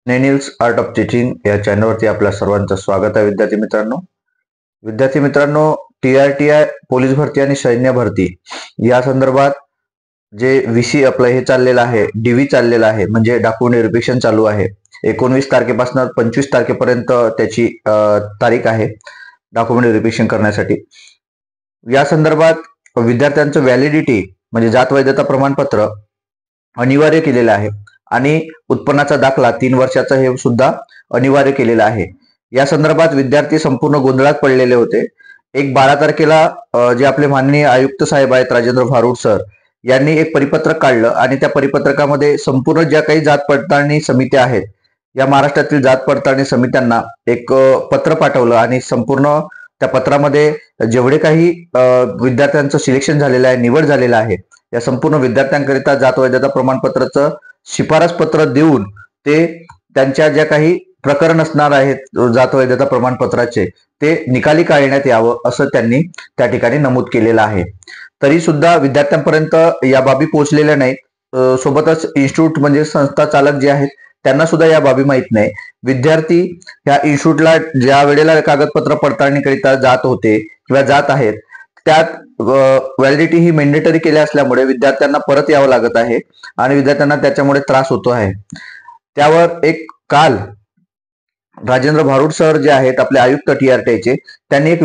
नैनिल्स art of teaching या चॅनलवरती आपल्या सर्वांचं स्वागत आहे. विद्यार्थी मित्रांनो, TRTI पोलीस भरती आणि सैन्य भरती या संदर्भात जे VC अप्लाय हे चाललेलं आहे, DV चाललेलं आहे, म्हणजे डॉक्युमेंट व्हेरिफिकेशन चालू आहे. 19 तारखेपासून 25 तारखेपर्यंत त्याची तारीख आहे डॉक्युमेंट व्हेरिफिकेशन करण्यासाठी. या संदर्भात विद्यार्थ्यांचं व्हॅलिडिटी म्हणजे जात वैधता प्रमाणपत्र अनिवार्य केलेलं आहे आणि उत्पन्नाचा दाखला 3 वर्षाचा हे सुद्धा अनिवार्य केलेला आहे. या संदर्भात विद्यार्थी संपूर्ण गोंधळात पडलेले होते. 12 तारखेला जे आपले माननीय आयुक्त साहेब आहेत राजेंद्र भारुड सर यांनी एक परिपत्रक काढलं आणि त्या परिपत्रकामध्ये संपूर्ण ज्या काही जात पडताळणी समित्या आहेत या महाराष्ट्रातील जात पडताळणी समित्यांना एक पत्र पाठवलं आणि संपूर्ण त्या पत्रामध्ये जेवढे काही विद्यार्थ्यांचं सिलेक्शन झालेलं आहे, निवड झालेलं आहे, या संपूर्ण विद्यार्थ्यांकरिता जात वैधता प्रमाणपत्राचं शिफारस पत्र देऊन ते त्यांच्या ज्या काही प्रकरण असणार आहेत जात वैधता प्रमाणपत्राचे ते निकाली काढण्यात यावं असं त्यांनी त्या ठिकाणी नमूद केलेलं आहे. तरी सुद्धा विद्यार्थ्यांपर्यंत या बाबी पोहोचलेल्या नाहीत. सोबतच इन्स्टिट्यूट म्हणजे संस्था चालक जे आहेत त्यांना सुद्धा या बाबी माहीत नाही. विद्यार्थी या इन्स्टिट्यूटला ज्या वेळेला कागदपत्र पडताळणीकरिता जात होते किंवा जात आहेत त्यात व्हॅलिडिटी ही मेंडेटरी केली असल्यामुळे विद्यार्थ्यांना परत यावं लागत आहे आणि विद्यार्थ्यांना त्याच्यामुळे त्रास होतो आहे. त्यावर एक काल राजेंद्र भारुड सर जे आहेत आपले आयुक्त TRTIचे त्यांनी एक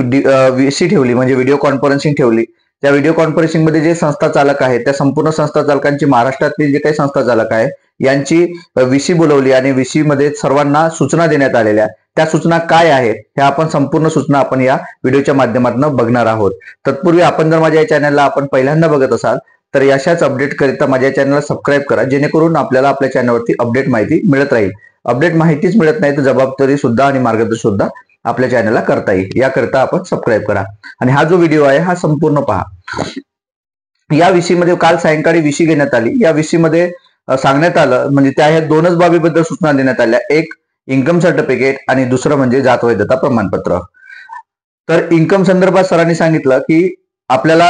VC ठेवली म्हणजे व्हिडिओ कॉन्फरन्सिंग ठेवली. त्या व्हिडिओ कॉन्फरन्सिंग मध्ये जे संस्था चालक आहेत त्या संपूर्ण संस्था चालकांची महाराष्ट्रातील जे काही संस्था चालक आहे यांची VC बोलवली आणि VC मध्ये सर्वांना सूचना देण्यात आलेल्या. त्या सूचना काय आहेत ह्या आपण संपूर्ण सूचना आपण या व्हिडिओच्या माध्यमातून बघणार आहोत. तत्पूर्वी आपण जर माझ्या या चॅनलला आपण पहिल्यांदा बघत असाल तर अशाच अपडेट करिता माझ्या चॅनलला सबस्क्राईब करा जेणेकरून आपल्याला आपल्या चॅनलवरती अपडेट माहिती मिळत राहील. अपडेट माहितीच मिळत नाही तर जबाबदारी सुद्धा आणि मार्गदर्शन सुद्धा आपल्या चॅनलला करता येईल. याकरिता आपण सबस्क्राईब करा आणि हा जो व्हिडिओ आहे हा संपूर्ण पहा. या VC मध्ये काल सायंकाळी VC घेण्यात आली. या VC मध्ये सांगण्यात आलं म्हणजे त्या ह्या दोनच बाबीबद्दल सूचना देण्यात आल्या. एक इन्कम सर्टिफिकेट आणि दुसरं म्हणजे जात वैधता प्रमाणपत्र. तर इन्कम संदर्भात सरांनी सांगितलं की आपल्याला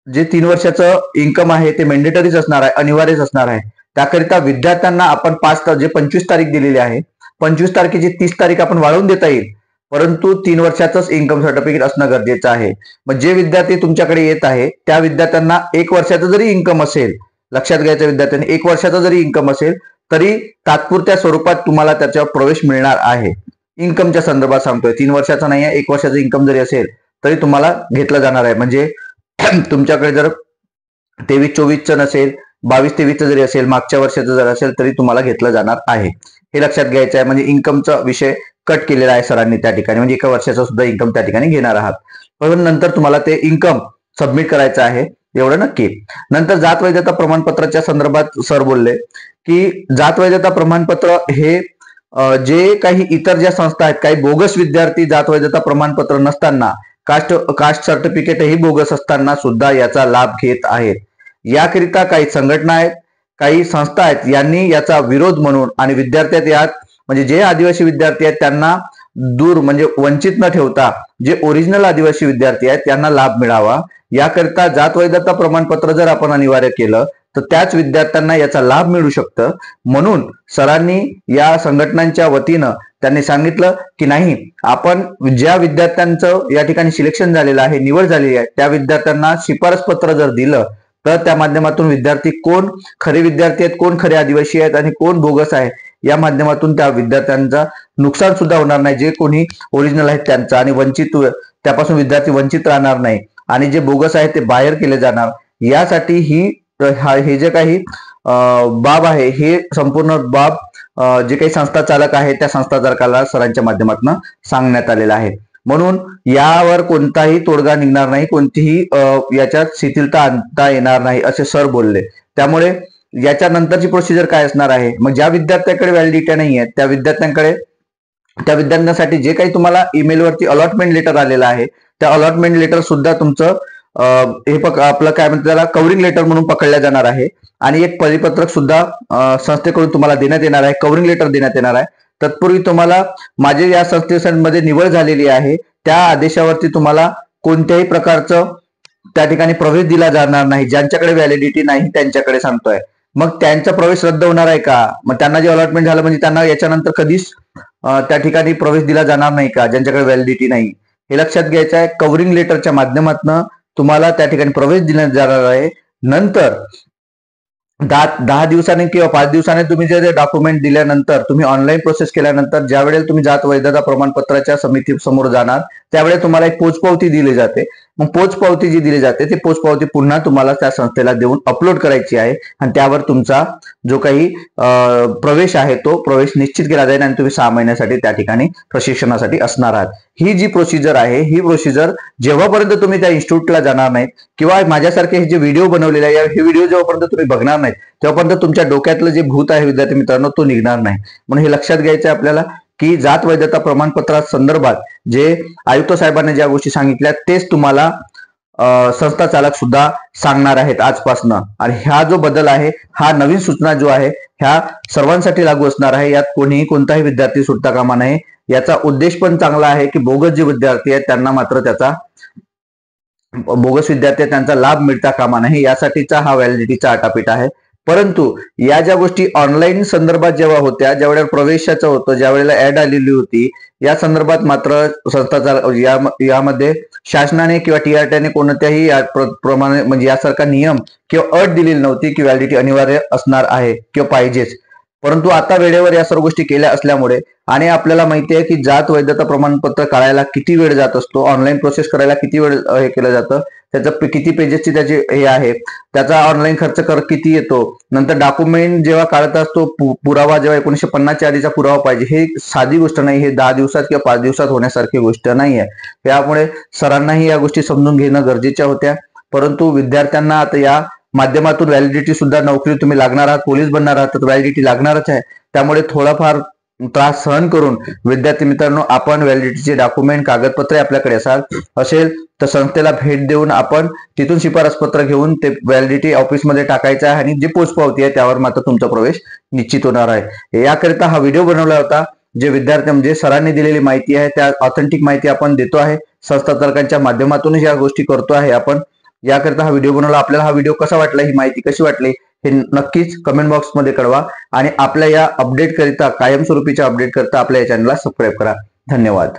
जे 3 वर्षाचं इन्कम आहे ते मेंडेटरीच असणार आहे, अनिवार्यच असणार आहे. त्याकरिता विद्यार्थ्यांना आपण 25 तारीख दिलेली आहे, 25 तारखेची 30 तारीख आपण वाढवून देता येईल, परंतु 3 वर्षाचंच इन्कम सर्टिफिकेट असणं गरजेचं आहे. मग जे विद्यार्थी तुमच्याकडे येत आहे त्या विद्यार्थ्यांना 1 वर्षाचं जरी इन्कम असेल, लक्षात घ्यायचं विद्यार्थ्यांनी 1 वर्षाचा जरी इन्कम असेल तरी तात्पुरत्या स्वरूपात तुम्हाला त्याच्यावर प्रवेश मिळणार आहे. इन्कमच्या संदर्भात सांगतोय, 3 वर्षाचा नाही आहे, 1 वर्षाचं इन्कम जरी असेल तरी तुम्हाला घेतलं जाणार आहे. म्हणजे तुमच्याकडे जर 23-24चं नसेल, 22-23चं जरी असेल, मागच्या वर्षाचं जर असेल तरी तुम्हाला घेतलं जाणार आहे. हे लक्षात घ्यायचं आहे. म्हणजे इन्कमचा विषय कट केलेला आहे सरांनी त्या ठिकाणी, म्हणजे 1 वर्षाचा सुद्धा इन्कम त्या ठिकाणी घेणार आहात. पण नंतर तुम्हाला ते इन्कम सबमिट करायचं आहे एवढं नक्की. नंतर जात वैधता प्रमाणपत्राच्या संदर्भात सर बोलले की जात वैधता प्रमाणपत्र हे जे काही इतर ज्या संस्था आहेत, काही बोगस विद्यार्थी जात वैधता प्रमाणपत्र नसताना कास्ट सर्टिफिकेटही बोगस असताना सुद्धा याचा लाभ घेत आहेत. याकरिता काही संघटना आहेत, काही संस्था आहेत यांनी याचा विरोध म्हणून आणि विद्यार्थ्यात यात म्हणजे जे आदिवासी विद्यार्थी आहेत त्यांना दूर म्हणजे वंचित न ठेवता जे ओरिजिनल आदिवासी विद्यार्थी आहेत त्यांना लाभ मिळावा याकरिता जात वैधता प्रमाणपत्र जर आपण अनिवार्य केलं तर त्याच विद्यार्थ्यांना याचा लाभ मिळू शकतं. म्हणून सरांनी या संघटनांच्या वतीनं त्यांनी सांगितलं की नाही, आपण ज्या विद्यार्थ्यांचं या ठिकाणी सिलेक्शन झालेलं आहे, निवड झालेली आहे, त्या विद्यार्थ्यांना शिफारस पत्र जर दिलं तर त्या माध्यमातून विद्यार्थी कोण खरे विद्यार्थी आहेत, कोण खरे आदिवासी आहेत आणि कोण बोगस आहे या माध्यमातून त्या विद्यार्थ्यांचा नुकसान सुद्धा होणार नाही. जे कोणी ओरिजिनल आहेत त्यांचं आणि वंचित त्यापासून विद्यार्थी वंचित राहणार नाही आणि जे बोगस आहेत ते बाहेर केले जाणार. यासाठी हे जे काही बाब आहे हे संपूर्ण बाब जे काही संस्था चालक आहे त्या संस्था चालकाला सरांच्या माध्यमातून सांगण्यात आलेलं आहे. म्हणून यावर कोणताही तोडगा निघणार नाही, कोणतीही याच्यात शिथिलता आणता येणार नाही असे सर बोलले. त्यामुळे याच्या नंतरची प्रोसिजर काय असणार आहे, मग ज्या विद्यार्थ्याकडे व्हॅलिडिटी नाही आहे त्या विद्यार्थ्यांसाठी जे काही तुम्हाला ईमेलवरती अलॉटमेंट लेटर आलेलं आहे त्या अलॉटमेंट लेटर सुद्धा तुमचं आपलं काय म्हणतात त्याला कव्हरिंग लेटर म्हणून पकडल्या जाणार आहे आणि एक परिपत्रक सुद्धा संस्थेकडून तुम्हाला देण्यात येणार आहे, कव्हरिंग लेटर देण्यात येणार आहे. तत्पूर्वी तुम्हाला माझे या संस्थेमध्ये निवड झालेली आहे त्या आदेशावरती तुम्हाला कोणत्याही प्रकारचं त्या ठिकाणी प्रवेश दिला जाणार नाही. ज्यांच्याकडे व्हॅलिडिटी नाही त्यांच्याकडे सांगतोय, मग त्यांचा प्रवेश रद्द होणार आहे का? मग त्यांना जे अलॉटमेंट झालं म्हणजे त्यांना याच्यानंतर कधीच त्या ठिकाणी प्रवेश दिला जाणार नाही का, ज्यांच्याकडे व्हॅलिडिटी नाही? हे लक्षात घ्यायचं आहे. कव्हरिंग लेटरच्या माध्यमातून तुम्हाला त्या ठिकाणी प्रवेश दिला जाणार आहे. नंतर 10 दिवसांनी किंवा 5 दिवसांनी तुम्ही जे डॉक्युमेंट दिल्यानंतर, तुम्ही ऑनलाईन प्रोसेस केल्यानंतर ज्या वेळेला तुम्ही जात वैधता प्रमाणपत्राच्या समिती समोर जाणार त्यावेळेस तुम्हाला एक पोचपावती दिली जाते. मग पोचपावती जी दिली जाते ती पोचपावती पुन्हा तुम्हाला त्या संस्थेला देऊन अपलोड करायची आहे आणि त्यावर तुमचा जो काही प्रवेश आहे तो प्रवेश निश्चित केला जाईल आणि तुम्ही 6 महिन्यासाठी त्या ठिकाणी प्रशिक्षणासाठी असणार आहात. ही जी प्रोसिजर आहे, ही प्रोसिजर जेव्हापर्यंत तुम्ही त्या इन्स्टिट्यूटला जाणार नाहीत किंवा माझ्यासारखे हे जे व्हिडिओ बनवलेले आहे, हे व्हिडिओ जेव्हापर्यंत तुम्ही बघणार नाहीत तेव्हापर्यंत तुमच्या डोक्यातलं जे भूत आहे विद्यार्थी मित्रांनो तो निघणार नाही. म्हणून हे लक्षात घ्यायचं आहे आपल्याला की जात वैधता प्रमाणपत्रा संदर्भात जे आयुक्त साहेबांनी ज्या गोष्टी सांगितल्या तेच तुम्हाला संस्था चालक सुद्धा सांगणार आहेत आजपासून. आणि हा जो बदल आहे, हा नवीन सूचना जो आहे ह्या सर्वांसाठी लागू असणार आहे. यात कोणताही विद्यार्थी सुटता कामा नये. याचा उद्देश पण चांगला आहे की बोगस जे विद्यार्थी आहेत त्यांना मात्र त्यांचा लाभ मिळता कामा नये, यासाठीचा हा व्हॅलिडिटीचा आटापीठ आहे. परंतु या ज्या गोष्टी ऑनलाईन संदर्भात जेव्हा होत्या, ज्या वेळेला प्रवेशाचं होतं, ज्या वेळेला ऍड आलेली होती, या संदर्भात मात्र संस्था यामध्ये शासनाने किंवा TRTने कोणत्याही प्रमाणे म्हणजे यासारखा नियम किंवा अट दिलेली नव्हती की व्हॅलिडिटी अनिवार्य असणार आहे किंवा पाहिजेच. परंतु आता वेळेवर या सर्व गोष्टी केल्या असल्यामुळे आणि आपल्याला माहिती आहे की जात वैधता प्रमाणपत्र काढायला किती वेळ जात असतो, ऑनलाईन प्रोसेस करायला किती वेळ हे केलं जातं, त्याचं किती पेजेसची त्याची हे आहे, त्याचा ऑनलाईन खर्च किती येतो, नंतर डॉक्युमेंट जेव्हा काढत असतो पुरावा जेव्हा 1950च्या आधीचा पुरावा पाहिजे, हे साधी गोष्ट नाही. हे 10 दिवसात किंवा 5 दिवसात होण्यासारखी गोष्ट नाही आहे. त्यामुळे सरांनाही या गोष्टी समजून घेणं गरजेच्या होत्या. परंतु विद्यार्थ्यांना आता या माध्यमातून व्हॅलिडिटी सुद्धा, नोकरी तुम्ही लागणार आहात, पोलीस बनणार आहात तर व्हॅलिडिटी लागणारच आहे. त्यामुळे थोडाफार त्रास सहन करून विद्यार्थी मित्रांनो आपण व्हॅलिडिटीचे डॉक्युमेंट कागदपत्रे आपल्याकडे असेल तर संस्थेला भेट देऊन आपण तिथून शिफारस पत्र घेऊन ते व्हॅलिडिटी ऑफिसमध्ये टाकायचं आहे आणि जी पोचपावती आहे त्यावर मात्र तुमचा प्रवेश निश्चित होणार आहे. याकरिता हा व्हिडिओ बनवला होता. जे विद्यार्थी म्हणजे सरांनी दिलेली माहिती आहे त्या ऑथेंटिक माहिती आपण देतो आहे. संस्था चालकांच्या माध्यमातूनच या गोष्टी करतो आहे आपण. याकरिता हा व्हिडिओ बनवला. आपल्याला हा व्हिडिओ कसा वाटला, ही माहिती कशी वाटली हे नक्कीच कमेंट बॉक्समध्ये कळवा आणि आपल्या या अपडेट करिता, कायमस्वरूपीच्या अपडेट करिता आपल्या या चॅनलला सबस्क्राईब करा. धन्यवाद.